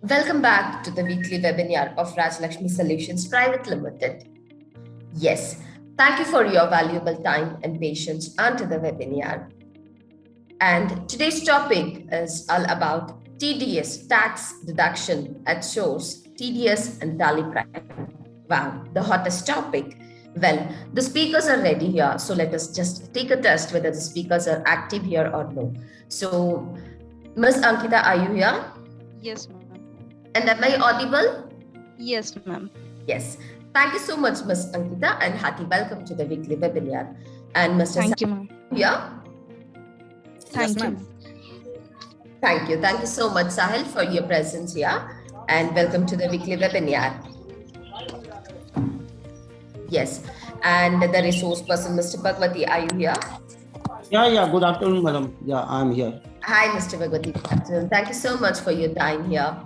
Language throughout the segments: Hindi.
Welcome back to the weekly webinar of Rajlakshmi Solutions Private Limited. Yes, thank you for your valuable time and patience onto the webinar. And today's topic is all about TDS, tax deduction at source, TDS and Tally Prime. Wow, the hottest topic. Well, the speakers are ready here, so let us just take a test whether the speakers are active here or no. So, Ms. Ankita, are you here? Yes, ma'am. And am I audible? Yes, ma'am. Yes. Thank you so much, Ms. Ankita, and hearty welcome to the weekly webinar. And Mr. Thank you, ma'am. Yeah. Thank you. Thank you. Thank you so much, Sahil, for your presence here. And welcome to the weekly webinar. Yes. And the resource person, Mr. Bhagwati, are you here? Yeah. Good afternoon, madam. Yeah, I'm here. Hi, Mr. Bhagwati. Good afternoon. Thank you so much for your time here.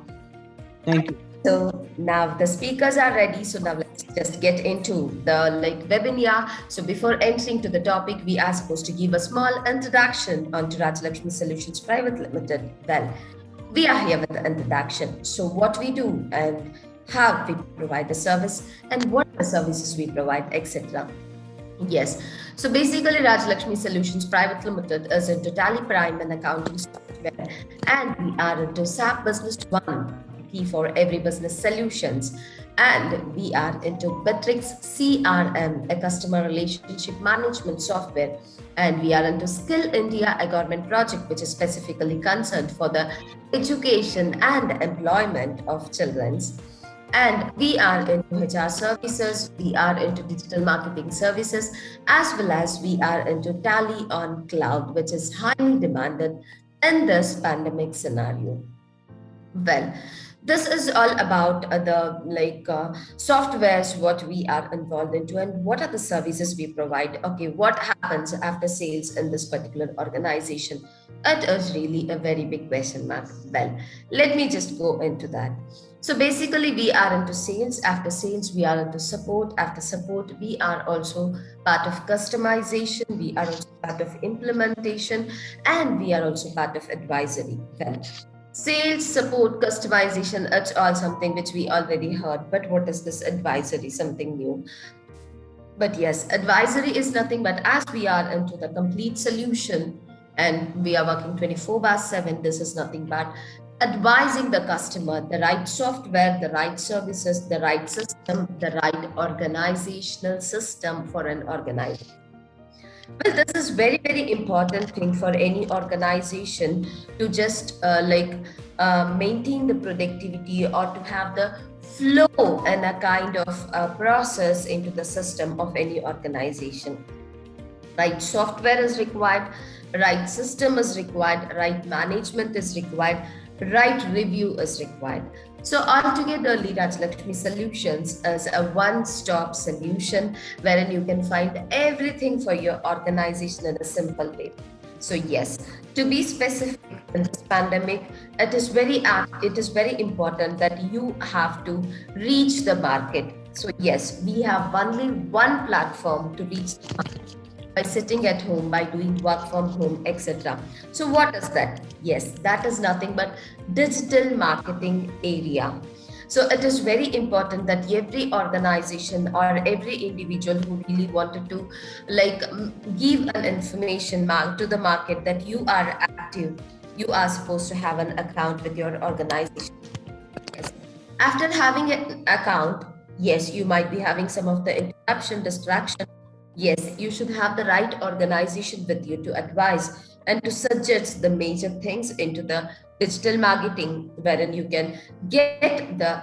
Thank you. So now the speakers are ready. So now let's just get into the webinar. So before entering to the topic, we are supposed to give a small introduction onto Rajlakshmi Solutions Private Limited. Well, we are here with the introduction. So what we do and how we provide the service and what are the services we provide, etc. Yes. So basically, Rajlakshmi Solutions Private Limited is into Tally Prime and accounting software, and we are into SAP Business One, key for every business solutions, and we are into Bitrix CRM, a customer relationship management software, and we are into Skill India, a government project which is specifically concerned for the education and employment of children's. And we are into HR services, we are into digital marketing services, as well as we are into Tally on Cloud, which is highly demanded in this pandemic scenario. Well, this is all about the softwares what we are involved into and what are the services we provide. Okay, what happens after sales in this particular organization? It is really a very big question mark. Well, let me just go into that. So basically, we are into sales. After sales, we are into support. After support, we are also part of customization. We are also part of implementation, and we are also part of advisory. Well, sales, support, customization, it's all something which we already heard. But what is this advisory? Something new. But yes, advisory is nothing but as we are into the complete solution and we are working 24/7, this is nothing but advising the customer the right software, the right services, the right system, the right organizational system for an organization. Well, this is very, very important thing for any organization to just maintain the productivity or to have the flow and a kind of process into the system of any organization. Right software is required, right system is required, right management is required, right review is required. So altogether, Rajlakshmi Solutions is a one-stop solution wherein you can find everything for your organization in a simple way. So yes, to be specific in this pandemic, it is very important that you have to reach the market. So yes, we have only one platform to reach the market by sitting at home, by doing work from home, etc. So what is that? Yes, that is nothing but digital marketing area. So it is very important that every organization or every individual who really wanted to give an information to the market that you are active, you are supposed to have an account with your organization. Yes. After having an account, yes, you might be having some of the interruption, distraction. Yes, you should have the right organization with you to advise and to suggest the major things into the digital marketing, wherein you can get the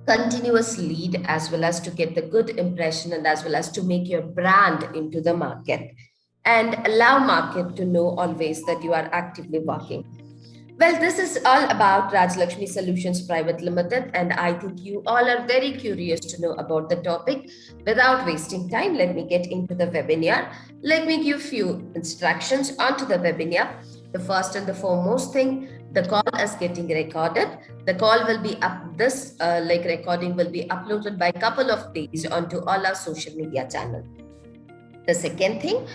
continuous lead as well as to get the good impression and as well as to make your brand into the market and allow market to know always that you are actively working. Well, this is all about Rajlakshmi Solutions Private Limited, and I think you all are very curious to know about the topic. Without wasting time, let me get into the webinar. Let me give you instructions onto the webinar. The first and the foremost thing, the call is getting recorded. The call will be up. This recording will be uploaded by a couple of days onto all our social media channels. The second thing,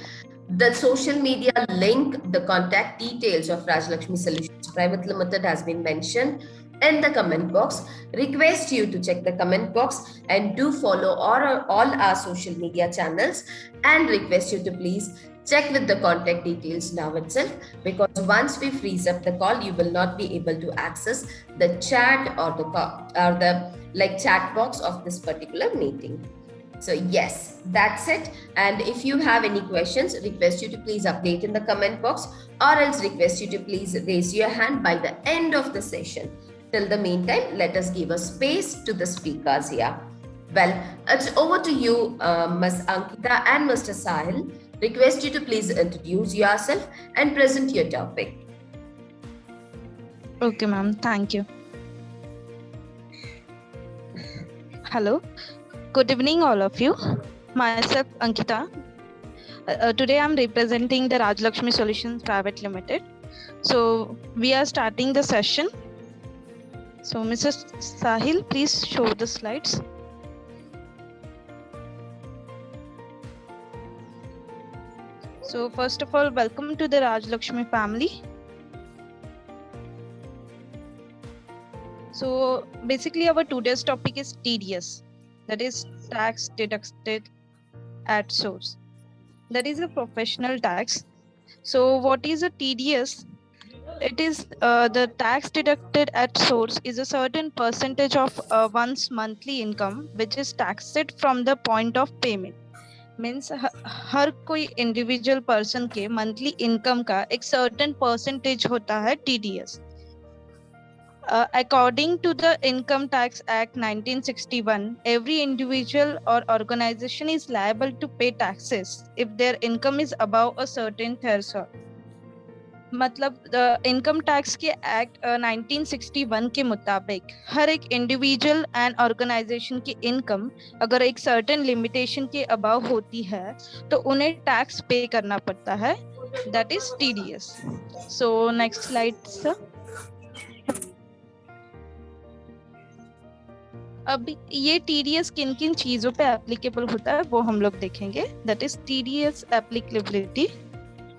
the social media link, the contact details of Rajlakshmi Solutions Private Limited has been mentioned in the comment box. Request you to check the comment box and do follow all our social media channels, and request you to please check with the contact details now itself, because once we freeze up the call, you will not be able to access the chat or the like chat box of this particular meeting. So yes, that's it. And if you have any questions, request you to please update in the comment box, or else request you to please raise your hand by the end of the session. Till the meantime, let us give a space to the speakers here. Well, it's over to you, Ms. Ankita and Mr. Sahil. Request you to please introduce yourself and present your topic. Okay, ma'am. Thank you. Hello. Good evening, all of you. Myself, Ankita. Today, I'm representing the Rajlakshmi Solutions Private Limited. So, we are starting the session. So, Mr. Sahil, please show the slides. So, first of all, welcome to the Rajlakshmi family. So, basically, our today's topic is TDS. That is tax deducted at source. That is a professional tax. So what is a TDS? It is the tax deducted at source is a certain percentage of one's monthly income which is taxed from the point of payment. Means हर कोई individual person के monthly income का एक certain percentage होता है TDS. According to the Income Tax Act 1961, every individual or organization is liable to pay taxes if their income is above a certain threshold. मतलब इनकम टैक्स के एक्ट 1961 के मुताबिक हर एक इंडिविजुअल एंड ऑर्गेनाइजेशन की इनकम अगर एक सर्टेन लिमिटेशन के अबव होती है तो उन्हें टैक्स पे करना पड़ता है. That is TDS. So next slide sir. अब ये TDS किन किन चीजों पे एप्लीकेबल होता है वो हम लोग देखेंगे. That is TDS applicability.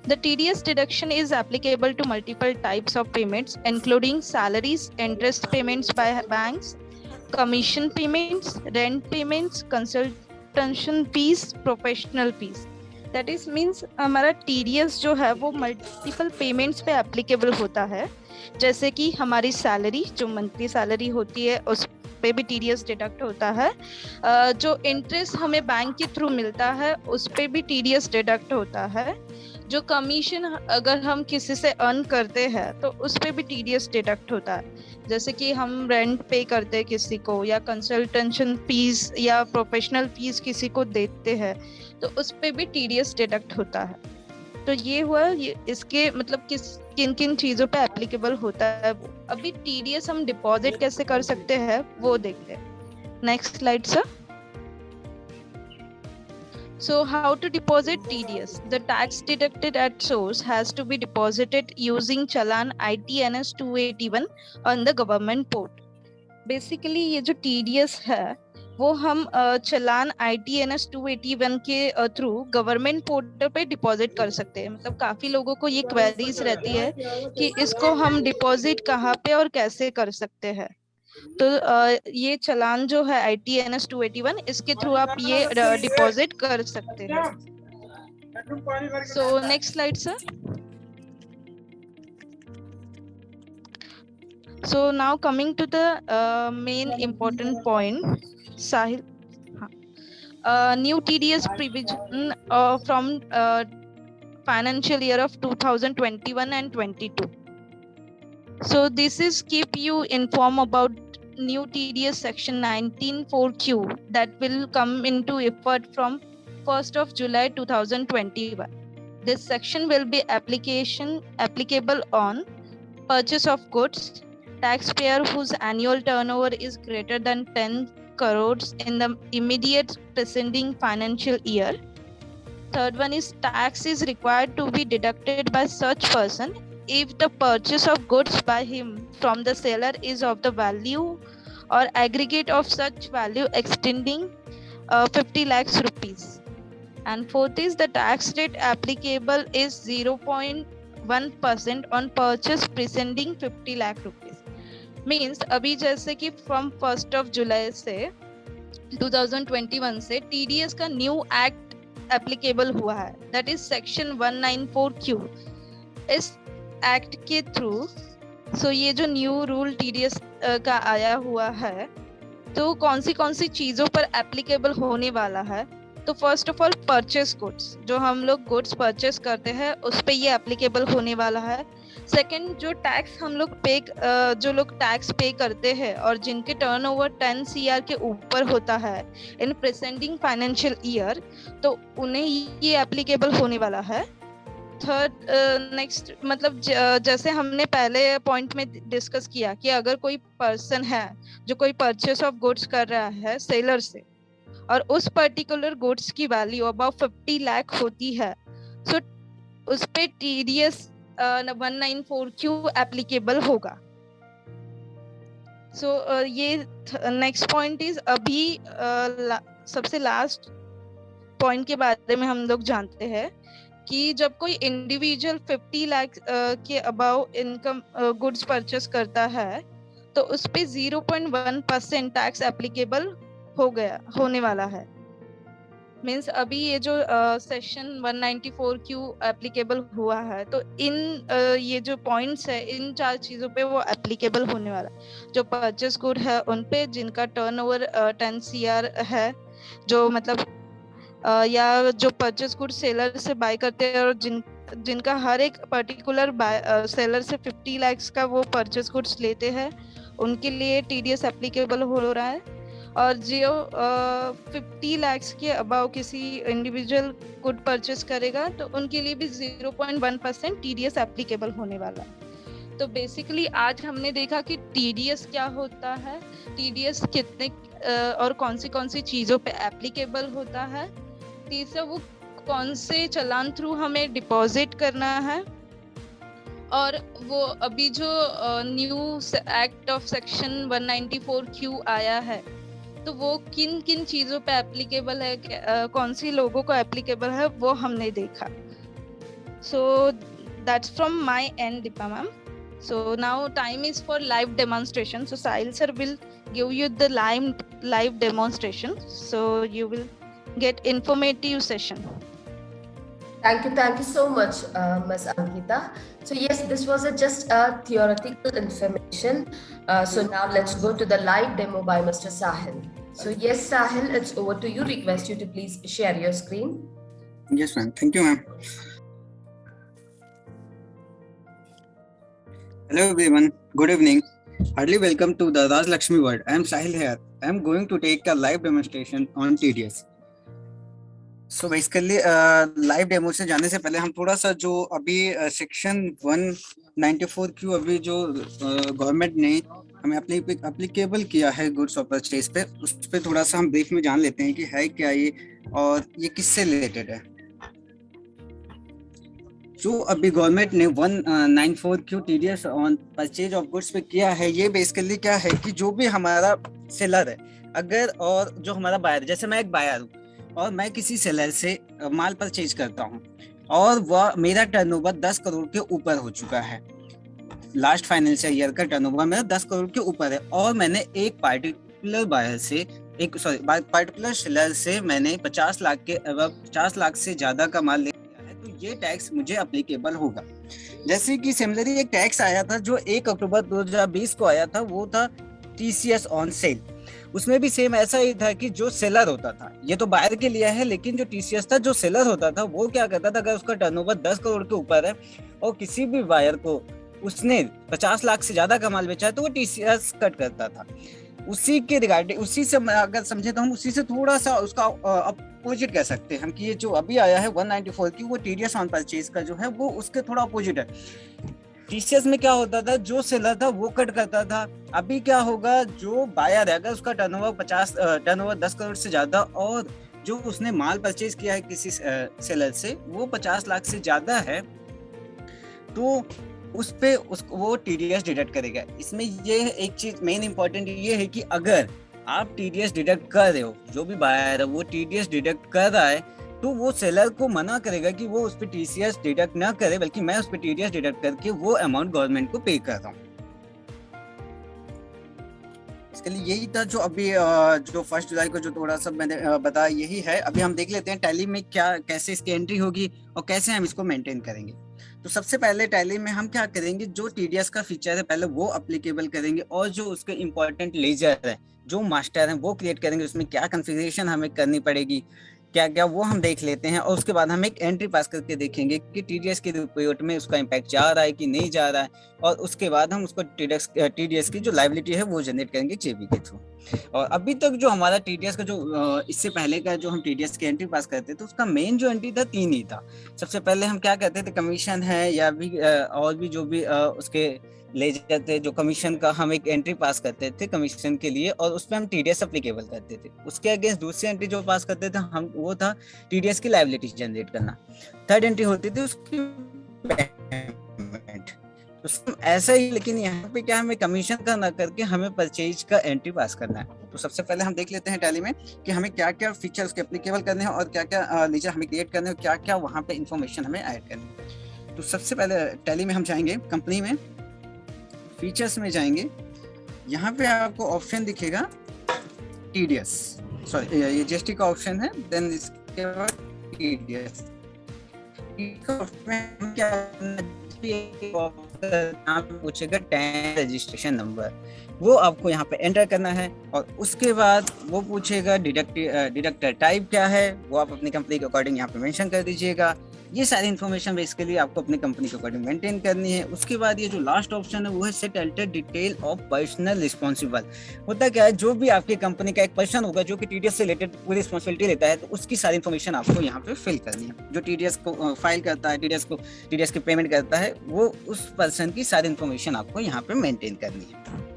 The TDS deduction is applicable to multiple types of payments, including salaries, interest payments by banks, commission payments, rent payments, consultation fees, professional fees. That is means हमारा TDS जो है वो multiple payments पे applicable होता है. जैसे कि हमारी सैलरी जो मंथली सैलरी होती है उस पे भी TDS डिडक्ट होता है. जो इंटरेस्ट हमें बैंक के थ्रू मिलता है उस पे भी TDS डिडक्ट होता है. जो कमीशन अगर हम किसी से अर्न करते हैं तो उस पे भी TDS डिडक्ट होता है. जैसे कि हम रेंट पे करते हैं किसी को या कंसल्टेशन फीस या प्रोफेशनल फीस किसी को देते हैं तो उस पे भी TDS डिडक्ट होता है. तो ये हुआ इसके मतलब किन किन चीजों पे एप्लीकेबल होता है. अभी TDS हम डिपॉजिट कैसे कर सकते हैं वो देखते हैं. Next slide sir. So how to deposit TDS? The tax deducted at source has to be deposited using Challan ITNS 281 on the government portal. Basically ये जो TDS है वो हम चलान ITNS 281 के थ्रू गवर्नमेंट पोर्टल पे डिपॉजिट कर सकते हैं. मतलब काफी लोगों को ये क्वेरीज रहती है कि इसको हम डिपॉजिट कहाँ पे और कैसे कर सकते हैं. तो ये चलान जो है ITNS 281 इसके थ्रू आप ये डिपॉजिट कर सकते हैं. So next slide sir. So now coming to the main important point, Sahil. New TDS provision from financial year of 2021 and 22. So this is keep you informed about new TDS section 19(4)(q) that will come into effect from 1st of July 2021. This section will be applicable on purchase of goods, taxpayer whose annual turnover is greater than 10 crores in the immediate preceding financial year. Third one is tax is required to be deducted by such person if the purchase of goods by him from the seller is of the value or aggregate of such value extending 50 lakhs rupees. And fourth is the tax rate applicable is 0.1% on purchase preceding 50 lakh rupees. Means अभी जैसे कि फ्रॉम 1st of July से 2021 से TDS का न्यू एक्ट एप्लीकेबल हुआ है, दैट इज सेक्शन 194Q। इस एक्ट के थ्रू ये जो न्यू रूल TDS का आया हुआ है, तो कौन सी चीजों पर एप्लीकेबल होने वाला है। तो first of all purchase goods, जो हम लोग गुड्स परचेस करते हैं उस पे ये एप्लीकेबल होने वाला है। सेकंड, जो टैक्स हम लोग जो लोग टैक्स पे करते हैं और जिनके टर्नओवर 10 CR के ऊपर होता है इन प्रेजेंटिंग फाइनेंशियल ईयर, तो उन्हें ये एप्लीकेबल होने वाला है। थर्ड, नेक्स्ट मतलब जैसे हमने पहले पॉइंट में डिस्कस किया कि अगर कोई पर्सन है जो कोई परचेस ऑफ गुड्स कर रहा है सेलर से और उस पर्टिकुलर गुड्स की वैल्यू अबाउट 50 लाख होती है, सो उस पे TDS 194Q एप्लीकेबल होगा। ये नेक्स्ट पॉइंट इज अभी सबसे लास्ट पॉइंट के बारे में हम लोग जानते हैं कि जब कोई इंडिविजुअल 50 लाख के अबाव इनकम गुड्स परचेस करता है तो उस पे 0.1% टैक्स एप्लीकेबल होने वाला है। मीन्स अभी ये जो सेक्शन 194Q एप्लीकेबल हुआ है, तो इन ये जो पॉइंट्स है इन 4 चीजों पे वो एप्लीकेबल होने वाला है। जो परचेस गुड है उन पे जिनका टर्नओवर 10 CR है, जो मतलब या जो परचेस गुड सेलर से बाय करते हैं और जिनका हर एक पर्टिकुलर सेलर से 50 लाख का वो परचेस गुड्स लेते हैं, उनके लिए TDS एप्लीकेबल हो रहा है। और जो 50 लाख के अबाव किसी इंडिविजुअल गुड परचेस करेगा तो उनके लिए भी 0.1% TDS एप्लीकेबल होने वाला है। तो बेसिकली आज हमने देखा कि TDS क्या होता है, TDS कितने और कौन सी चीजों पे एप्लीकेबल होता है। तीसरा, वो कौन से चालान थ्रू हमें डिपॉजिट करना है, और वो अभी जो new act of section 194Q आया है तो वो किन किन चीजों पे एप्लीकेबल है, कौन सी लोगों को एप्लीकेबल है, वो हमने देखा। So that's from my and, Deepa ma'am. So now time is for live demonstration. So Sahil sir will give you the live demonstration. So you will get informative session. Thank you so much, Ms. Ankita. So yes, this was just a theoretical information. So now let's go to the live demo by Mr. Sahil. So yes, Sahil, it's over to you. Request you to please share your screen. Yes, ma'am. Thank you, ma'am. Hello, everyone. Good evening. Heartily welcome to the Raj Lakshmi World. I am Sahil here. I am going to take a live demonstration on TDS. So basically, live demo से जाने से पहले हम थोड़ा सा जो अभी सेक्शन 194Q अभी जो गवर्नमेंट ने हमें एप्लीकेबल किया है गुड्स और परचेज पे, उस पे थोड़ा सा हम ब्रीफ में जान लेते हैं कि है क्या ये और ये किससे रिलेटेड है। जो अभी गवर्नमेंट ने 194Q TDS on purchase of goods पे किया है, ये बेसिकली क्या है कि जो भी हमारा सेलर है अगर और जो हमारा बायर, जैसे मैं एक बायर हूँ और मैं किसी सेलर से माल परचेज करता हूँ और वह मेरा टर्नओवर 10 करोड़ के ऊपर हो चुका है, लास्ट फाइनेंशियल ईयर का टर्नओवर मेरा 10 करोड़ के ऊपर है और मैंने एक पार्टिकुलर बायर से पार्टिकुलर सेलर से मैंने 50 लाख के 50 लाख से ज्यादा का माल लिया है, तो ये टैक्स मुझे एप्लीकेबल होगा। जैसे कि सिमिलरली एक टैक्स आया था जो 1 अक्टूबर 2020 को आया था, वो था TCS ऑन सेल। उसमें भी सेम ऐसा ही था कि जो सेलर होता था, ये तो बायर के लिए है, लेकिन जो TCS था, जो सेलर होता था वो क्या करता था, अगर उसका टर्नओवर 10 करोड़ के ऊपर है और किसी भी बायर को उसने 50 लाख से ज्यादा का माल बेचा है तो वो TCS कट करता था। उसी के रिगार्डिंग, उसी से अगर समझे तो हम उसी से थोड़ा सा उसका अपोजिट कह सकते हैं हम कि ये जो अभी आया है 194 की वो TDS ऑन परचेज का जो है वो उसके थोड़ा अपोजिट है। TCS में क्या होता था, जो सेलर था वो कट करता था। अभी क्या होगा, जो बायर है अगर उसका टर्नओवर 10 करोड़ से ज्यादा और जो उसने माल परचेज किया है किसी सेलर से वो 50 लाख से ज्यादा है, तो उस पे वो TDS डिडक्ट करेगा। इसमें ये एक चीज मेन इंपॉर्टेंट ये है कि अगर आप TDS डिडक्ट कर रहे हो, जो भी बायर है वो TDS डिडक्ट कर रहा है, तो वो सेलर को मना करेगा कि वो उस पे TCS डिडक्ट ना करे, बल्कि मैं उस पे TDS डिडक्ट करके वो अमाउंट गवर्नमेंट को पे कर रहा हूँ। बेसिकली यही था जो अभी जो 1 जुलाई को जो थोड़ा सा मैंने बताया यही है। अभी हम देख लेते हैं टैली में क्या कैसे इसकी एंट्री होगी और कैसे हम इसको मेंटेन करेंगे। तो सबसे पहले टैली में हम क्या करेंगे, जो टीडीएस का फीचर है पहले वो अप्लीकेबल करेंगे और जो उसके इंपॉर्टेंट लेजर है, जो मास्टर है वो क्रिएट करेंगे। उसमें क्या कॉन्फ़िगरेशन हमें करनी पड़ेगी, क्या क्या वो हम देख लेते हैं। और उसके बाद हम एक एंट्री पास करके देखेंगे कि टीडीएस के रिपोर्ट में उसका इम्पैक्ट जा रहा है कि नहीं जा रहा है। और उसके बाद हम उसको टीडीएस की जो लायबिलिटी है वो जनरेट करेंगे जेबी के थ्रू। और अभी तक जो हमारा टीडीएस का जो इससे पहले का जो हम टीडीएस की एंट्री पास करते थे उसका मेन जो एंट्री था 3 ही था। सबसे पहले हम क्या करते थे, कमीशन है या भी और भी जो भी उसके ले जाते जो कमीशन का हम एक एंट्री पास करते थे कमीशन के लिए, और उसमें हम टीडीएस अप्लीकेबल करते थे। उसके अगेंस्ट दूसरी एंट्री जो पास करते थे हम वो था टीडीएस की लायबिलिटी जनरेट करना। थर्ड एंट्री होती थी उसकी पेमेंट। तो ऐसा ही, लेकिन यहाँ पे क्या हमें कमीशन का ना करके हमें परचेज का एंट्री पास करना है। तो सबसे पहले हम देख लेते हैं टैली में कि हमें क्या क्या फीचर उसके एप्लीकेबल करने हैं और क्या क्या लेजर हमें क्रिएट करने हैं, क्या क्या वहाँ पे इंफॉर्मेशन हमें ऐड करनी है। तो सबसे पहले टैली में हम जाएंगे, कंपनी में फीचर्स में जाएंगे। यहाँ पे आपको ऑप्शन दिखेगा टीडीएस, सॉरी ये जीएसटी का ऑप्शन है। देन इसके बाद टीडीएस पूछेगा टैन रजिस्ट्रेशन नंबर, वो आपको यहाँ पे एंटर करना है। और उसके बाद वो पूछेगा डिडक्टर टाइप क्या है, वो आप अपनी कंपनी के अकॉर्डिंग यहाँ पे मेंशन कर दीजिएगा। ये सारी इन्फॉर्मेशन बेसिकली आपको अपनी कंपनी के अकॉर्डिंग मेंटेन करनी है। उसके बाद ये जो लास्ट ऑप्शन है वो है set alter detail of personal responsible. होता क्या है, जो भी आपकी कंपनी का एक पर्सन होगा जो कि टीडीएस से रिलेटेड पूरी रिस्पॉन्सिबिलिटी लेता है, तो उसकी सारी इन्फॉर्मेशन आपको यहाँ पे फिल करनी है। जो टीडीएस को फाइल करता है, टीडीएस की पेमेंट करता है, वो उस पर्सन की सारी इन्फॉर्मेशन आपको यहाँ पे मेंटेन करनी है।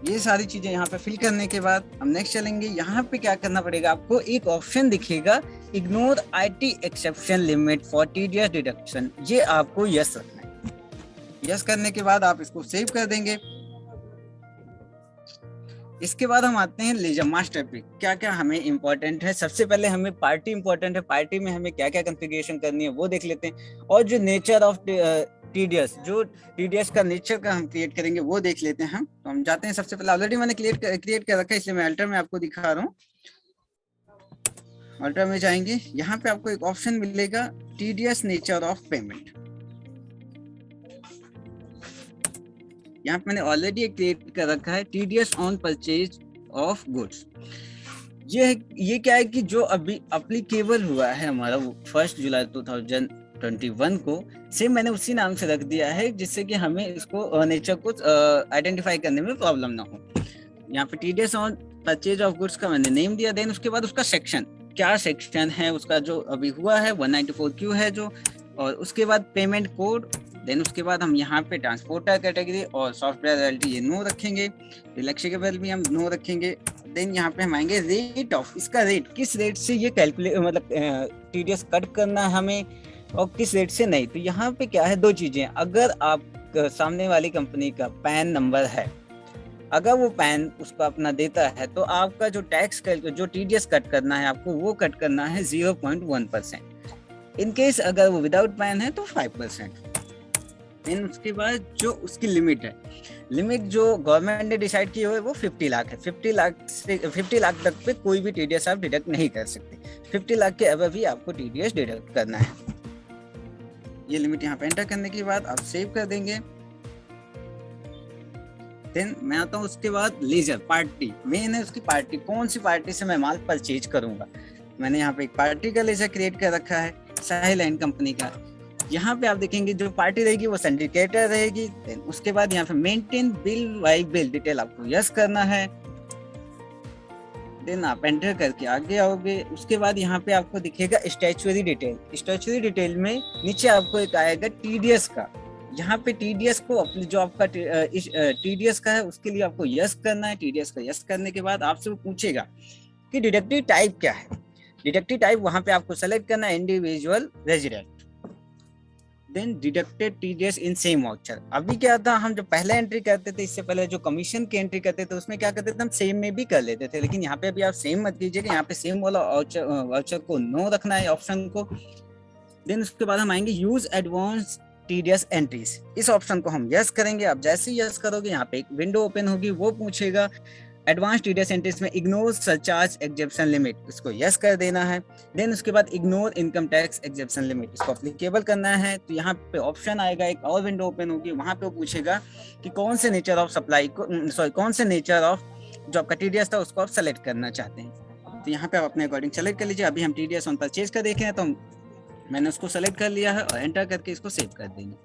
ये सारी चीजें यहाँ पे फिल करने के बाद हम नेक्स्ट चलेंगे। यहाँ पे क्या करना पड़ेगा, आपको एक ऑप्शन दिखेगा ignore IT exemption limit for TDS deduction, ये आपको यस रखना है। यस करने के बाद आप इसको सेव कर देंगे। इसके बाद हम आते हैं लेजर मास्टर पे, क्या क्या हमें इंपॉर्टेंट है। सबसे पहले हमें पार्टी इंपॉर्टेंट है, पार्टी में हमें क्या क्या कॉन्फ़िगरेशन करनी है वो देख लेते हैं। और जो नेचर ऑफ टीडीएस, जो टीडीएस का नेचर का हम क्रिएट करेंगे वो देख लेते हैं हम। तो हम जाते हैं, सबसे पहले ऑलरेडी मैंने क्रिएट कर रखा है इसलिए मैं अल्टर में आपको दिखा रहा हूँ। अल्टर में जाएंगे, यहाँ पे आपको एक ऑप्शन मिलेगा टीडीएस नेचर ऑफ पेमेंट। यहाँ पे मैंने ऑलरेडी एक क्रिएट कर रखा है TDS on purchase of goods. ये क्या है कि जो अभी अप्लीकेबल हुआ है हमारा वो 1 जुलाई 2021 को, सेम मैंने उसी नाम से रख दिया है जिससे कि हमें इसको नेचर को आइडेंटिफाई करने में प्रॉब्लम ना हो। यहाँ पे TDS on purchase of goods का मैंने नेम दिया। देन उसके बाद उसका सेक्शन, क्या सेक्शन है उसका जो अभी हुआ है 194Q है जो, और उसके बाद पेमेंट कोड। देन उसके बाद हम यहाँ पे ट्रांसपोर्टर कैटेगरी और सॉफ्टवेयर रॉयल्टी ये नो रखेंगे, रिलैक्सेबल भी हम नो रखेंगे। देन यहाँ पे हम आएंगे रेट ऑफ, इसका रेट किस रेट से ये कैलकुलेट मतलब टीडीएस कट करना है हमें और किस रेट से नहीं। तो यहाँ पे क्या है, 2 चीजें, अगर आप सामने वाली कंपनी का पैन नंबर है, अगर वो पैन उसका अपना देता है तो आपका जो टैक्स जो टीडीएस कट करना है आपको वो कट करना है 0.1%। इन केस अगर वो विदाउट पैन है तो 5%। देन उसके बाद जो उसकी लिमिट है, लिमिट जो गवर्नमेंट ने डिसाइड की है वो 50 लाख है। 50 लाख तक पे कोई भी टीडीएस आप डिडक्ट नहीं कर सकते। 50 लाख के अबव ही आपको टीडीएस डिडक्ट करना है। ये लिमिट यहाँ पे एंटर करने के बाद आप सेव कर देंगे। देन मैं आता हूँ उसके बाद लेजर पार्टी, मेन है उसकी पार्टी, कौन सी पार्टी से मैं माल परचेज करूंगा। मैंने यहाँ पे एक पार्टी का लेजर क्रिएट कर रखा है साहिल एंड कंपनी का। यहाँ पे आप देखेंगे जो पार्टी रहेगी वो सिंडिकेटर रहेगी। देन उसके बाद यहाँ पे maintain bill bye bill detail आपको यस करना है। देन आप एंटर करके आगे आओगे। उसके बाद यहाँ पे आपको दिखेगा स्टैच्यूरी डिटेल। स्टैच्यूरी डिटेल में नीचे आपको एक आएगा टीडीएस का। यहाँ पे टीडीएस को अपने जो आपका टीडीएस का है उसके लिए आपको यस करना है। टीडीएस का यस करने के बाद आपसे वो पूछेगा कि डिडक्टिव टाइप क्या है। डिडक्टिव टाइप वहां पे आपको सेलेक्ट करना है individual resident. Then deducted TDS in same voucher. अभी क्या था, हम जो पहले एंट्री करते थे, इससे पहले जो कमीशन की एंट्री करते थे उसमें क्या करते थे हम सेम में भी कर लेते थे, लेकिन यहाँ पे अभी आप सेम मत कीजिएगा। यहाँ पे सेम वाला वाउचर को नो रखना है ऑप्शन को। देन उसके बाद हम आएंगे यूज एडवांस टीडीएस एंट्रीज, इस ऑप्शन को हम यस करेंगे। आप जैसे ही यस करोगे यहाँ पे एक विंडो ओपन होगी, वो पूछेगा एडवांस टीडीएस एंट्रीज में इग्नोर सरचार्ज एग्जेप्शन लिमिट, इसको यस कर देना है। देन उसके बाद ignore income tax exemption limit, इसको अप्लीकेबल करना है। तो यहाँ पे ऑप्शन आएगा, एक और विंडो ओपन होगी, वहां पे वो पूछेगा कि कौन से नेचर ऑफ सप्लाई को कौन से नेचर ऑफ जो आपका टीडीएस था उसको आप सेलेक्ट करना चाहते हैं। तो यहाँ पे आप अपने अकॉर्डिंग सेलेक्ट कर लीजिए। अभी हम टीडीएस ऑन परचेज का देखें तो मैंने उसको सेलेक्ट कर लिया है और एंटर करके इसको सेव कर देंगे।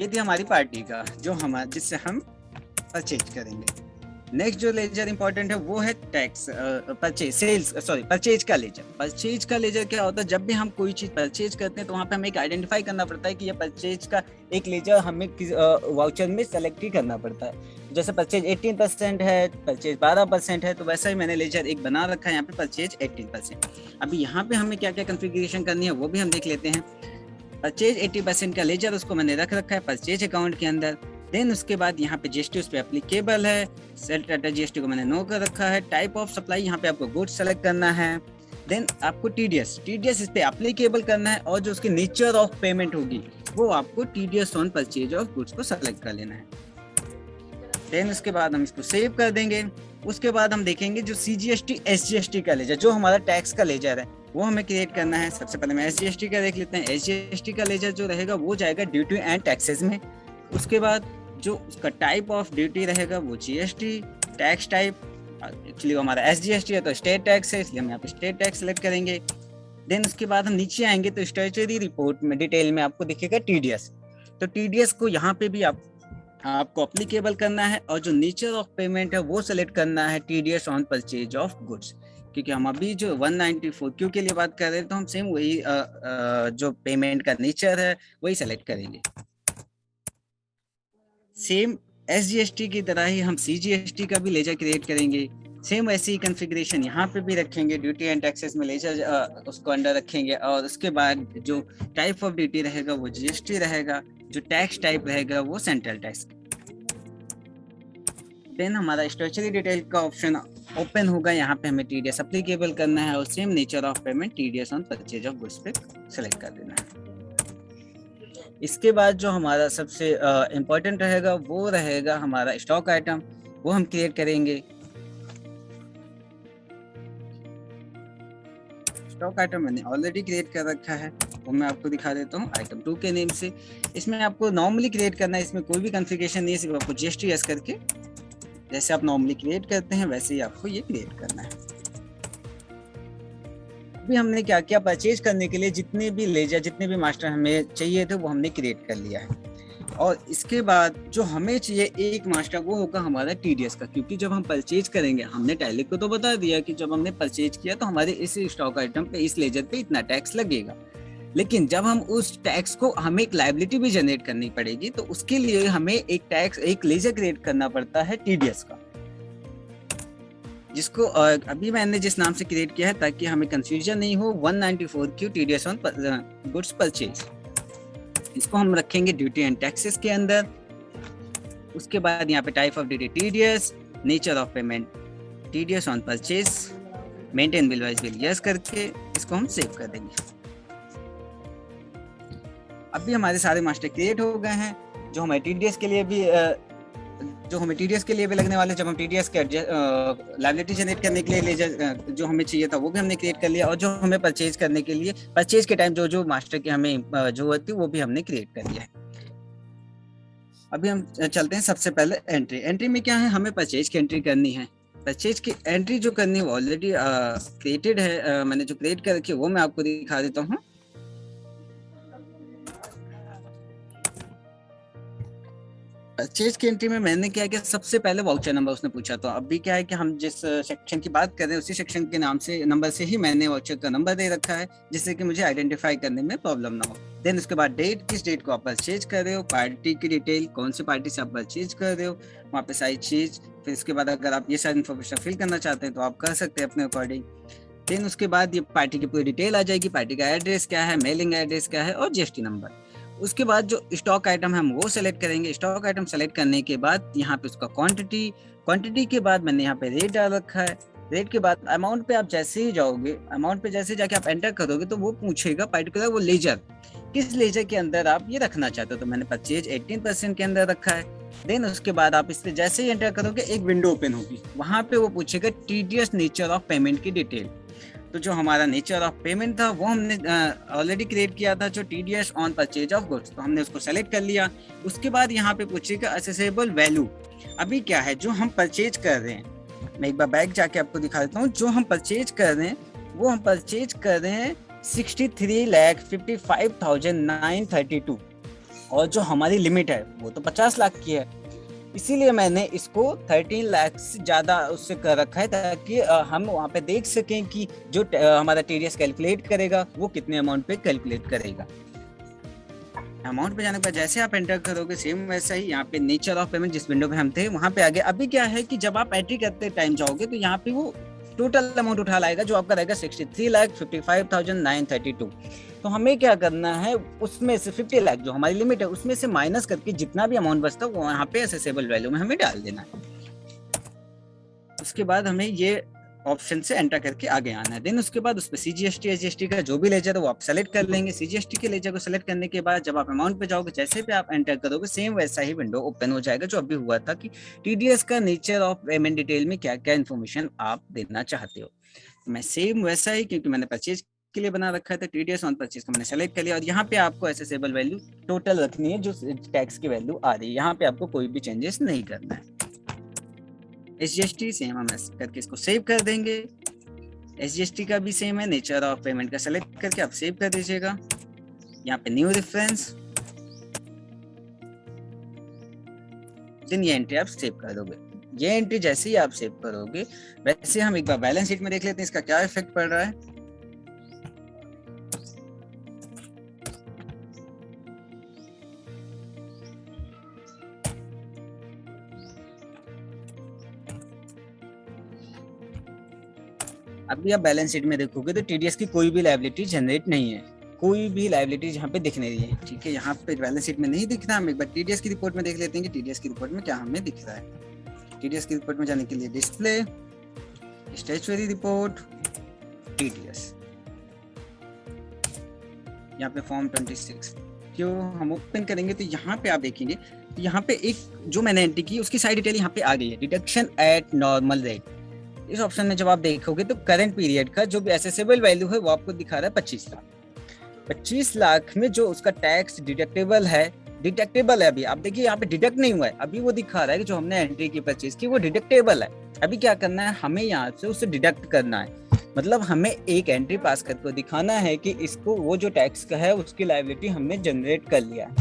ये थी हमारी पार्टी का जिससे हम परचेज करेंगे। नेक्स्ट जो लेजर इंपॉर्टेंट है वो है टैक्स परचेज का लेजर। परचेज का लेजर क्या होता है, जब भी हम कोई चीज परचेज करते हैं तो वहाँ पे हमें एक आइडेंटिफाई करना पड़ता है कि ये परचेज का एक लेजर हमें वाउचर में सेलेक्ट ही करना पड़ता है। जैसे परचेज 18% है, परचेज 12% है, तो वैसा ही मैंने लेजर एक बना रखा है यहाँ पे परचेज 18%। अभी यहाँ पे हमें क्या क्या कॉन्फ़िगरेशन करनी है वो भी हम देख लेते हैं। परचेज 80% का लेजर उसको मैंने रख रखा है परचेज अकाउंट के अंदर। देन उसके बाद यहाँ पे जीएसटी उस पे एप्लीकेबल है, सेल टाटा जीएसटी को मैंने नो कर रखा है। टाइप ऑफ सप्लाई यहाँ पे आपको गुड्स सेलेक्ट करना है। देन आपको टीडीएस इस पे एप्लीकेबल करना है, और जो उसकी नेचर ऑफ पेमेंट होगी वो आपको TDS on purchase of goods को सेलेक्ट कर लेना है। देन उसके बाद हम इसको सेव कर देंगे। उसके बाद हम देखेंगे जो सीजीएसटी एसजीएसटी का लेजर, जो हमारा टैक्स का लेजर है, वो हमें क्रिएट करना है। सबसे पहले मैं एसजीएसटी का देख लेते हैं। एसजीएसटी का लेजर जो रहेगा वो जाएगा ड्यूटी एंड टैक्सेस में। उसके बाद जो उसका टाइप ऑफ ड्यूटी रहेगा वो जीएसटी, टैक्स टाइप एक्चुअली हमारा एसजीएसटी है तो स्टेट टैक्स है, इसलिए हम यहाँ पे स्टेट टैक्स सेलेक्ट करेंगे। देन उसके बाद हम नीचे आएंगे तो स्टैट्यूटरी रिपोर्ट में डिटेल में आपको दिखेगा टीडीएस। तो टीडीएस को यहाँ पे भी आपको अप्लीकेबल करना है, और जो नेचर ऑफ पेमेंट है वो सेलेक्ट करना है TDS on purchase of goods. क्योंकि हम अभी जो 194Q के लिए बात कर रहे हैं तो हम सेम वही जो पेमेंट का नेचर है वही सेलेक्ट करेंगे। सेम एसजीएसटी की तरह ही हम सीजीएसटी का भी लेजर क्रिएट करेंगे। सेम ऐसी ही कॉन्फ़िगरेशन यहाँ पे भी रखेंगे। ड्यूटी एंड टैक्सेस में लेजर उसको अंडर रखेंगे, और उसके बाद जो टाइप ऑफ ड्यूटी रहेगा वो जीएसटी रहेगा, जो टैक्स टाइप रहेगा वो सेंट्रल टैक्स। देन हमारा स्ट्रक्चरल डिटेल का ऑप्शन ओपन होगा, यहाँ पे हमें टीडीएस एप्लीकेबल करना है, और same nature of payment TDS on purchase of goods पे सेलेक्ट कर देना है। इसके बाद जो हमारा सबसे इम्पोर्टेंट रहेगा वो रहेगा हमारा स्टॉक आइटम, वो हम क्रिएट करेंगे। स्टॉक आइटम मैंने ऑलरेडी क्रिएट कर रखा है, वो मैं आपको दिखा देता हूँ आइटम 2 के नेम से। इसमें आपको नॉर्मली क्रिएट करना है, इसमें कोई भी कॉन्फ़िगरेशन नहीं है, सिर्फ आपको जीएसटी एस करके जैसे आप नॉर्मली क्रिएट करते हैं वैसे ही आपको ये क्रिएट करना है। अभी हमने क्या क्या परचेज करने के लिए जितने भी लेजर, जितने भी मास्टर हमें चाहिए थे वो हमने क्रिएट कर लिया है। और इसके बाद जो हमें चाहिए एक मास्टर वो होगा हमारा टीडीएस का, क्योंकि जब हम परचेज करेंगे, हमने टैली को तो बता दिया कि जब हमने परचेज किया तो हमारे इस स्टॉक आइटम पे, इस लेजर पे इतना टैक्स लगेगा। लेकिन जब हम उस टैक्स को, हमें एक लायबिलिटी भी जनरेट करनी पड़ेगी, तो उसके लिए हमें एक लेजर क्रिएट करना पड़ता है टीडीएस का, जिसको अभी मैंने जिस नाम से क्रिएट किया है ताकि हमें कंफ्यूजन नहीं हो, 194Q TDS on goods purchase. इसको हम रखेंगे ड्यूटी एंड टैक्सेस के अंदर। उसके बाद यहाँ पे type of duty TDS, nature of payment TDS on purchase, maintain bill wise bill yes करके इसको हम सेव कर देंगे। अभी हमारे सारे मास्टर क्रिएट हो गए हैं, जो हमें टीडीएस के लिए भी लगने वाले। जब हम टीडीएस के लायबिलिटी जनरेट करने के लिए लेजर जो हमें चाहिए था वो भी हमने क्रिएट कर लिया, और जो हमें परचेज करने के लिए, परचेज के टाइम जो मास्टर की हमें जरूरत थी वो भी हमने क्रिएट कर लिया है। अभी हम चलते हैं सबसे पहले एंट्री में क्या है, हमें परचेज की एंट्री करनी है। परचेज की एंट्री जो करनी है वो ऑलरेडी क्रिएटेड है, मैंने जो क्रिएट कर रखी है वो मैं आपको दिखा देता हूँ। परचेज की एंट्री में मैंने क्या किया, सबसे पहले वाउचर नंबर उसने पूछा, तो अभी क्या है कि हम जिस सेक्शन की बात कर रहे हैं उसी सेक्शन के नाम से, नंबर से ही मैंने वाउचर का नंबर दे रखा है, जिससे कि मुझे आइडेंटिफाई करने में प्रॉब्लम ना हो। देन उसके बाद डेट, किस डेट को आप परचेज कर रहे हो, पार्टी की डिटेल, कौन सी पार्टी से आप परचेज कर रहे हो, वहाँ पे सारी चीज। फिर इसके बाद अगर आप ये सारी इन्फॉर्मेशन फिल करना चाहते हैं तो आप कर सकते हैं अपने अकॉर्डिंग। देन उसके बाद ये पार्टी की पूरी डिटेल आ जाएगी, पार्टी का एड्रेस क्या है, मेलिंग एड्रेस क्या है, और जीएसटी नंबर। उसके बाद जो स्टॉक आइटम हम वो सेलेक्ट करेंगे। स्टॉक आइटम सेलेक्ट करने के बाद यहाँ पे उसका क्वांटिटी के बाद मैंने यहाँ पे रेट डाल रखा है। रेट के बाद अमाउंट पे आप जैसे ही जाओगे, अमाउंट पे जैसे जाके आप एंटर करोगे तो वो पूछेगा पर्टिकुलर वो लेजर किस लेजर के अंदर आप ये रखना चाहते हो। तो मैंने परचेज 18% के अंदर रखा है। देन उसके बाद आप इस पे जैसे ही एंटर करोगे एक विंडो ओपन होगी, वहां पे वो पूछेगा टीडीएस नेचर ऑफ पेमेंट की डिटेल। तो जो हमारा नेचर ऑफ पेमेंट था वो हमने ऑलरेडी क्रिएट किया था, जो TDS on purchase of goods, तो हमने उसको सेलेक्ट कर लिया। उसके बाद यहाँ पे पूछेगा असेसेबल वैल्यू। अभी क्या है जो हम परचेज कर रहे हैं, मैं एक बार बैक जाके आपको दिखा देता हूँ। जो हम परचेज कर रहे हैं वो हम परचेज कर रहे हैं 63,55,932, और जो हमारी लिमिट है वो तो 50 लाख की है। इसीलिए मैंने इसको 13 लाख से ज़्यादा उससे कर रखा है, ताकि हम वहाँ पे देख सकें कि जो हमारा टीडीएस कैलकुलेट करेगा वो कितने अमाउंट पे कैलकुलेट करेगा। अमाउंट पे जाने के बाद जैसे आप एंटर करोगे सेम वैसा ही यहाँ पे नेचर ऑफ पेमेंट जिस विंडो पे हम थे वहाँ पे आगे। अभी क्या है कि जब आप एंट्री करते टाइम जाओगे तो यहाँ पे वो टोटल अमाउंट उठा लाएगा, जो आपका रहेगा 63,55,932। तो हमें क्या करना है, उसमें से 50 लाख जो हमारी लिमिट है उसमें से माइनस करके जितना भी अमाउंट बचता है वो यहाँ पे असेसेबल वैल्यू में हमें डाल देना है। उसके बाद हमें ये ऑप्शन से एंटर करके आगे आना है। देन उसके बाद उस पर सीजीएसटी एसजीएसटी का जो भी लेजर है वो आप सेलेक्ट कर लेंगे। सीजीएसटी के लेजर को सेलेक्ट करने के बाद जब आप अमाउंट पे जाओगे, जैसे भी आप एंटर करोगे सेम वैसा ही विंडो ओपन हो जाएगा जो अभी हुआ था कि टीडीएस का नेचर ऑफ पेमेंट डिटेल में क्या क्या इन्फॉर्मेशन आप देना चाहते हो। मैं सेम वैसा ही, क्योंकि मैंने परचेज के लिए बना रखा था टीडीएस ऑन परचेज को मैंने सेलेक्ट कर लिया, और यहाँ पे आपको असेसेबल वैल्यू टोटल रखनी है जो टैक्स की वैल्यू आ रही है। यहाँ पे आपको कोई भी चेंजेस नहीं करना है। एसजीएसटी सेम हम करके इसको सेव कर देंगे। एसजीएसटी का भी सेम है, नेचर ऑफ पेमेंट का सेलेक्ट करके आप सेव कर दीजिएगा। यहाँ पे न्यू रेफरेंस, देन ये एंट्री आप सेव कर दोगे। ये एंट्री जैसे ही आप सेव करोगे वैसे हम एक बार बैलेंस शीट में देख लेते हैं इसका क्या इफेक्ट पड़ रहा है। अभी आप बैलेंस शीट में देखोगे तो टीडीएस की कोई भी लायबिलिटी जनरेट नहीं है, कोई भी लायबिलिटी यहाँ पे दिख नहीं रही है। ठीक है, यहाँ पे बैलेंस शीट में नहीं दिख रहा। हम एक बार टीडीएस की रिपोर्ट में देख लेते हैं कि टीडीएस की रिपोर्ट में क्या हमें दिख रहा है। टीडीएस की रिपोर्ट में जाने के लिए डिस्प्ले, स्टैट्यूटरी रिपोर्ट, टीडीएस, यहाँ पे फॉर्म 26 जो हम ओपन करेंगे तो यहाँ पे आप देखेंगे, यहाँ पे एक जो मैंने एंट्री की उसकी सारी डिटेल यहाँ पे आ गई है, डिडक्शन एट नॉर्मल रेट। इस ऑप्शन में जब आप देखोगे तो करंट पीरियड का जो भी असेसेबल वैल्यू है वो आपको दिखा रहा है 25 लाख। 25 लाख में जो उसका टैक्स डिडक्टेबल है अभी आप देखिए यहाँ पे डिडक्ट नहीं हुआ है, अभी वो दिखा रहा है कि जो हमने एंट्री की परचेज की वो डिडक्टेबल है। अभी क्या करना है, हमें यहाँ से उसे डिडक्ट करना है, मतलब हमें एक एंट्री पास करके दिखाना है कि इसको वो जो टैक्स का है उसकी लायबिलिटी हमने जनरेट कर लिया है।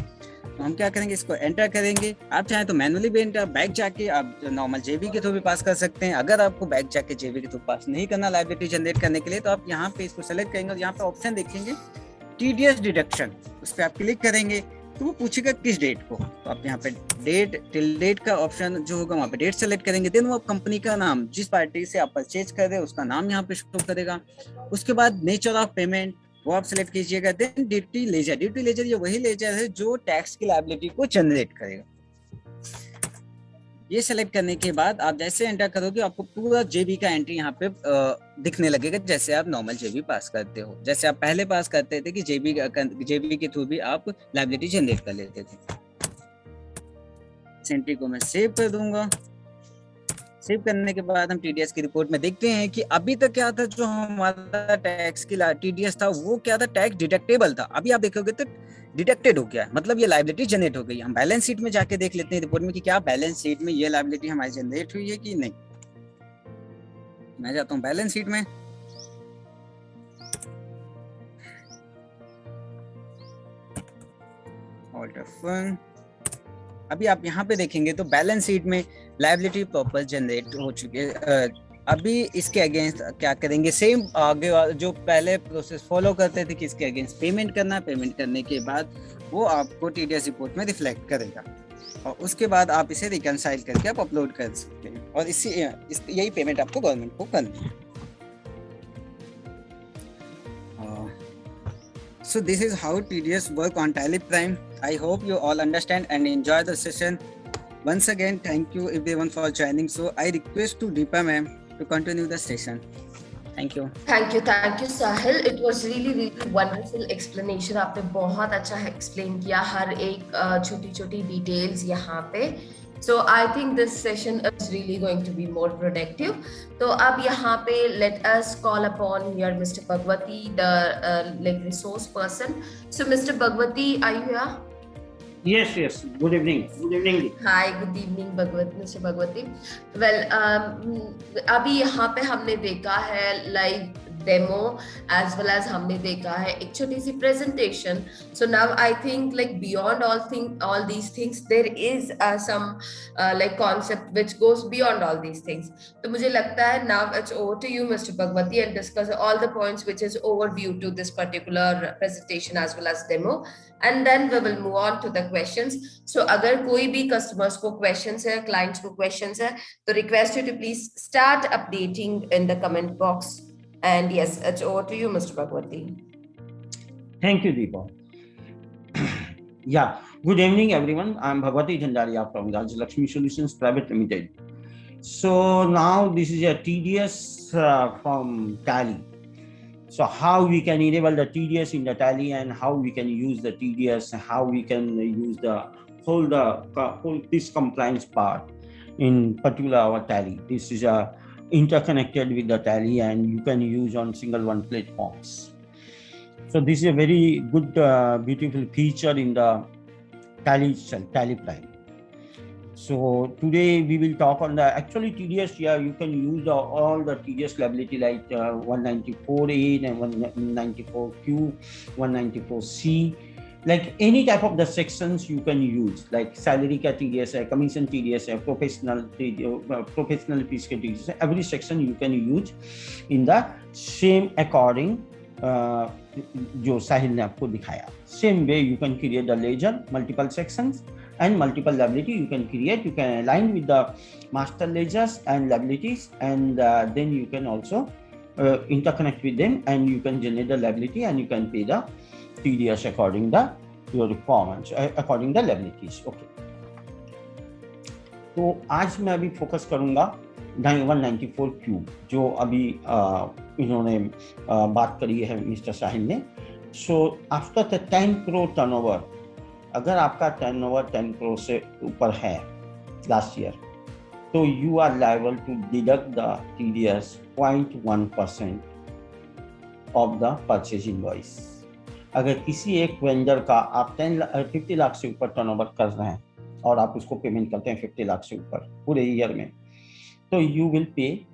तो हम क्या करेंगे, इसको एंटर करेंगे। आप चाहें तो मैनुअली भी एंटर, बैक जाके आप नॉर्मल जेबी के थ्रू भी पास कर सकते हैं। अगर आपको बैक जाके जेबी के थ्रू पास नहीं करना लायबिलिटी जनरेट करने के लिए तो आप यहाँ पे इसको सेलेक्ट करेंगे और यहाँ पे ऑप्शन देखेंगे टीडीएस डिडक्शन, उस पर आप क्लिक करेंगे तो वो पूछेगा किस डेट को। तो आप यहाँ पे डेट टिल डेट का ऑप्शन जो होगा वहाँ पे डेट सेलेक्ट करेंगे। देन वो कंपनी का नाम, जिस पार्टी से आप परचेज कर रहे हैं उसका नाम यहाँ पे शो करेगा। उसके बाद नेचर ऑफ पेमेंट वो आप सेलेक्ट कीजिएगा। Then duty ledger, duty ledger ये वही लेजर है जो टैक्स की लायबिलिटी को जनरेट करेगा। ये सेलेक्ट करने के बाद आप जैसे एंटर करोगे आपको पूरा जेबी का एंट्री यहाँ पे दिखने लगेगा, जैसे आप नॉर्मल जेबी पास करते हो, जैसे आप पहले पास करते थे कि जेबी के थ्रू भी आप लायबिलिटी जनरेट कर लेते थे। एंट्री को मैं सेव कर दूंगा। सेव करने के बाद हम टीडीएस की रिपोर्ट में देखते हैं कि अभी तक क्या था, जो हमारा टैक्स की टीडीएस था वो क्या था, टैक्स डिडक्टेबल था। अभी आप देखोगे तो डिडक्टेड हो गया, मतलब ये लायबिलिटी जनरेट हो गई। हम बैलेंस शीट में जाके देख लेते हैं रिपोर्ट में कि क्या बैलेंस शीट में ये लायबिलिटी हमारी जनरेट हुई है कि नहीं। मैं जाता हूँ बैलेंस शीट में। अभी आप यहाँ पे देखेंगे तो बैलेंस शीट में लायबिलिटी प्रॉपर जनरेट हो चुकी है। अभी इसके अगेंस्ट क्या करेंगे, सेम आगे जो पहले प्रोसेस फॉलो करते थे कि इसके अगेंस्ट पेमेंट करना, पेमेंट करने के बाद वो आपको टीडीएस रिपोर्ट में रिफ्लेक्ट करेगा और उसके बाद आप इसे रिकंसाइल करके आप अपलोड कर सकते हैं और यही पेमेंट आपको गवर्नमेंट को करनी है। So this is how TDS work on Tally Prime. I hope you all understand and enjoy the session. Once again, thank you everyone for joining. So I request to Deepa ma'am to continue the session. Thank you. Thank you, Sahil. It was really wonderful explanation. आपने बहुत अच्छा explain किया हर एक छोटी-छोटी details यहाँ पे. So I think this session is really going to be more productive. तो अब यहाँ पे let us call upon your Mr. Bhagwati, the like resource person. So Mr. Bhagwati, are you here? Yes, yes. Good evening. Good evening. Hi, good evening, Mr. Bhagwati. Well, अभी यहाँ पे हमने देखा है live demo as well as हमने देखा है एक छोटी सी presentation. So now I think like beyond all these things, there is some like concept which goes beyond all these things. तो मुझे लगता है now it's over to you, Mr. Bhagwati, and discuss all the points which is overview to this particular presentation as well as demo. And then we will move on to the questions. So अगर कोई भी customers को questions है, clients को questions है, तो request you to please start updating in the comment box. And yes, it's over to you, Mr. Bhagwati. Thank you, Deepa. Yeah, good evening, everyone. I'm Bhagwati Jhandaria from Rajalakshmi Solutions Private Limited. So now this is a TDS from Tally. So how we can enable the TDS in the Tally, and how we can use the TDS, and how we can use the whole this compliance part in particular our Tally. This is interconnected with the Tally, and you can use on single one platforms. So this is a very good beautiful feature in the Tally itself, Tally Prime. So today we will talk on the actually TDS. Yeah, you can use all the TDS liability like 194A and 194Q, 194C, like any type of the sections you can use, like salary ka TDS hai, commission TDS hai, professional fees ka TDS hai. Every section you can use in the same according जो साहिल ने आपको दिखाया. Same way you can create the ledger, multiple sections and multiple liability you can create. You can align with the master ledgers and liabilities, and then you can also interconnect with them, and you can generate the liability, and you can pay the TDS according the your requirements, according the liabilities. Okay. तो आज मैं अभी फोकस करूंगा 194Q जो अभी इन्होंने बात करी है मिस्टर साहिल ने. So after the 10 crore turnover, अगर आपका टर्नओवर 10 करोड़ से ऊपर है लास्ट ईयर, तो you are liable to deduct the TDS 0.1% of the purchase invoice. अगर किसी एक वेंडर का आप 50 लाख से ऊपर टर्नओवर कर रहे हैं और आप उसको पेमेंट करते हैं 50 लाख से ऊपर पूरे ईयर में, तो you will pay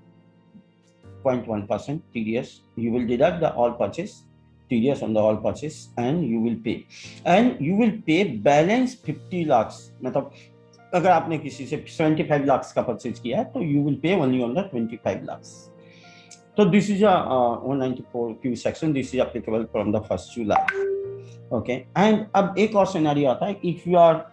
0.1% TDS. You will deduct the all purchase TDS on the all purchase, and you will pay balance 50 lakhs. मतलब अगर आपने किसी से 75 lakhs का परचेज किया है, तो you will pay only on the 25 lakhs. So this is a 194Q section. This is applicable from the 1st July. Okay. And अब एक और सिनेरियो आता है, if you are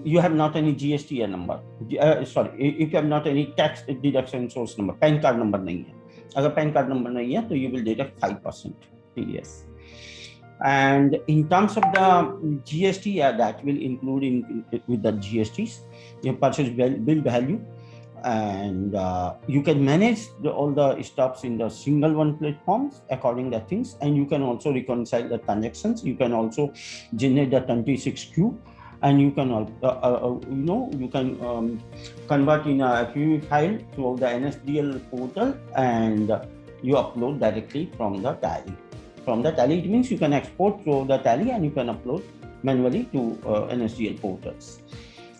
you have not any GST number, if you have not any tax deduction source number, PAN card number नहीं है. अगर PAN card number नहीं है, तो you will deduct 5% TDS. And in terms of the GST, that will include with the GSTs, your purchase bill value, and you can manage all the stuffs in the single one platforms according to things, and you can also reconcile the transactions. You can also generate the 26Q. And you can you can convert in a FUV file to the NSDL portal, and you upload directly from the Tally. From the Tally, it means you can export to the Tally, and you can upload manually to NSDL portals.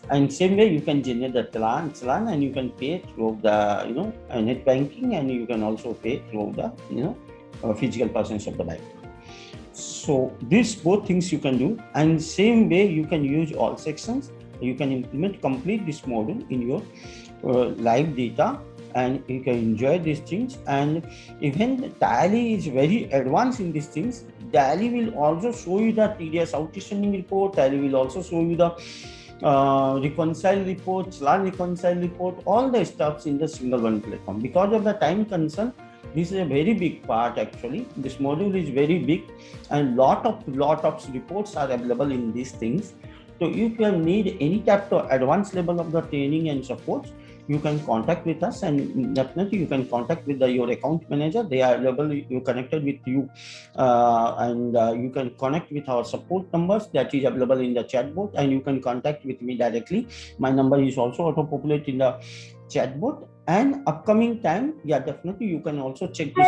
And same way you can generate the challan, and you can pay through the net banking, and you can also pay through the physical persons of the bank. So these both things you can do, and same way you can use all sections. You can implement complete this module in your live data, and you can enjoy these things. And even Tally is very advanced in these things. Tally will also show you the TDS outstanding report. Tally will also show you the reconcile report, challan reconcile report, all the stuffs in the single one platform. Because of the time concern, this is a very big part actually. This module is very big, and lot of reports are available in these things. So if you need any type of advanced level of the training and support, you can contact with us, and definitely you can contact with your account manager. They are available, you connected with you, and you can connect with our support numbers that is available in the chat box, and you can contact with me directly. My number is also auto populate in the chat box. And upcoming time, yeah, definitely you can also check this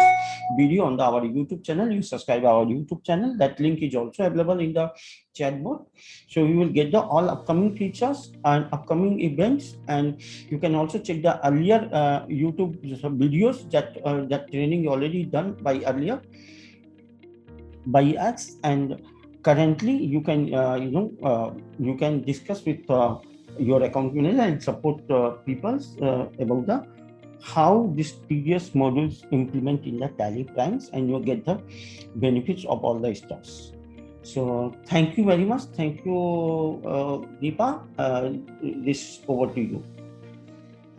video on our YouTube channel. You subscribe our YouTube channel, that link is also available in the chat box. So you will get the all upcoming features and upcoming events, and you can also check the earlier YouTube videos that training already done by earlier by us. And currently you can you can discuss with your account manager and support people about the how this TDS modules implement in the Tally Primes, and you'll get the benefits of all the stocks. So thank you very much. Thank you, Deepa. This over to you.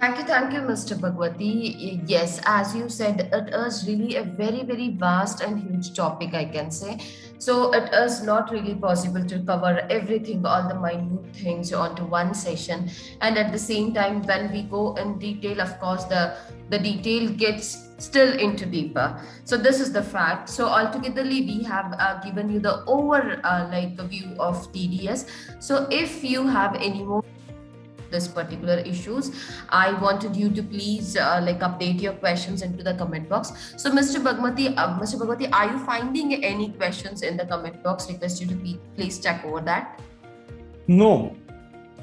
Thank you, Mr. Bhagwati. Yes, as you said, it is really a very, very vast and huge topic, I can say. So it is not really possible to cover everything, all the minute things onto one session. And at the same time, when we go in detail, of course, the detail gets still into deeper. So this is the fact. So altogetherly, we have given you the view of TDS. So if you have any more this particular issues, I wanted you to please update your questions into the comment box. So Mr. Bhagwati, are you finding any questions in the comment box? Request you to please check over that. No.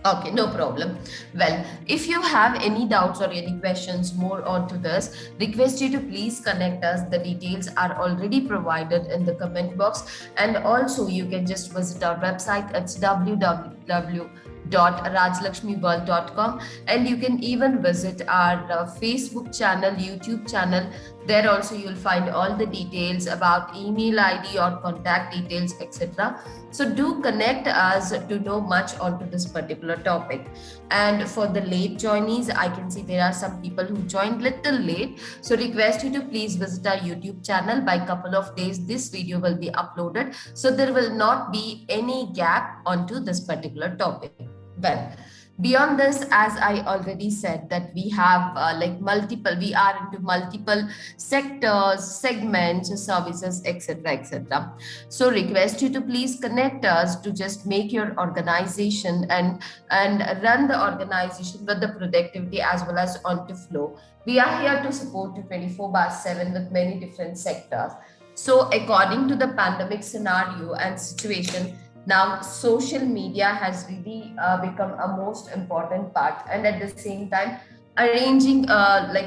Okay, no problem. Well, if you have any doubts or any questions more onto this, request you to please connect us. The details are already provided in the comment box, and also you can just visit our website. It's www.rajlakshmiworld.com, and you can even visit our Facebook channel, YouTube channel. There also you'll find all the details about email ID or contact details, etc. So do connect us to know much onto this particular topic. And for the late joinees, I can see there are some people who joined little late. So request you to please visit our YouTube channel. By couple of days, this video will be uploaded. So there will not be any gap onto this particular topic. Well, beyond this, as I already said, that we have we are into multiple sectors, segments, services, etc., etc. So request you to please connect us to just make your organization and run the organization with the productivity as well as onto flow. We are here to support you 24/7 with many different sectors. So according to the pandemic scenario and situation, now social media has really become a most important part, and at the same time arranging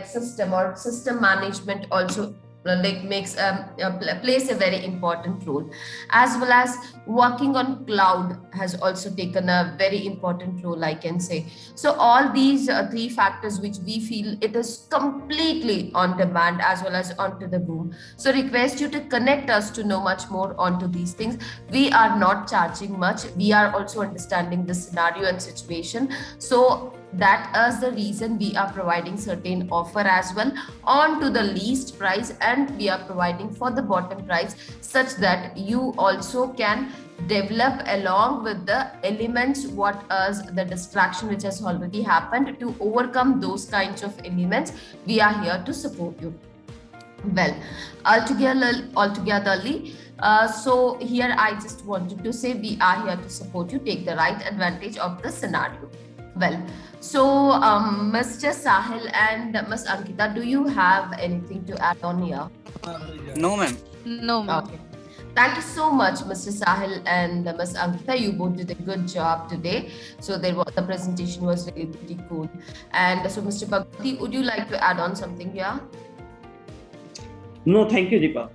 system or system management also plays a very important role, as well as working on cloud has also taken a very important role, I can say. So all these three factors which we feel it is completely on demand as well as onto the boom. So request you to connect us to know much more onto these things. We are not charging much, we are also understanding the scenario and situation. So that is the reason we are providing certain offer as well on to the least price, and we are providing for the bottom price, such that you also can develop along with the elements what is the distraction which has already happened. To overcome those kinds of elements, we are here to support you. Well, altogetherly, so here I just wanted to say we are here to support you, take the right advantage of the scenario. Well, so Mr. Sahil and Ms. Ankita, do you have anything to add on here? No, ma'am. No, ma'am. Okay. Thank you so much, Mr. Sahil and Ms. Ankita. You both did a good job today. So the presentation was really pretty cool. And so, Mr. Bhagwati, would you like to add on something here? No, thank you, Deepa.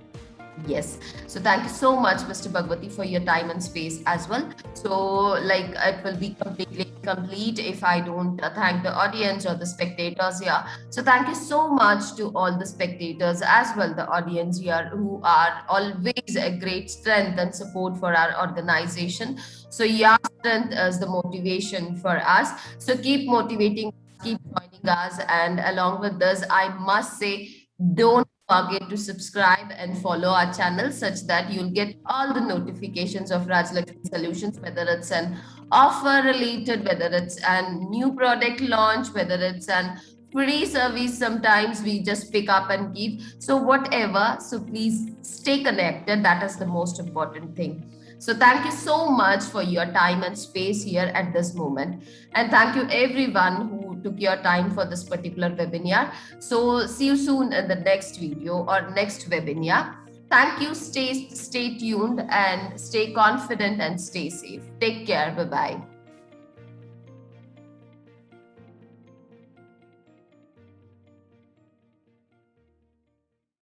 Yes. So thank you so much, Mr. Bhagwati, for your time and space as well. So it will be completely complete if I don't thank the audience or the spectators here. So thank you so much to all the spectators as well, the audience here, who are always a great strength and support for our organization. So your strength is the motivation for us. So keep motivating, keep joining us. And along with this, I must say, don't forget to subscribe and follow our channel, such that you'll get all the notifications of Raj Lakshmi Solutions, whether it's an offer related, whether it's a new product launch, whether it's an free service, sometimes we just pick up and give. So whatever, so please stay connected. That is the most important thing. So thank you so much for your time and space here at this moment. And thank you everyone who took your time for this particular webinar. So see you soon in the next video or next webinar. Thank you. Stay tuned and stay confident and stay safe. Take care. Bye-bye.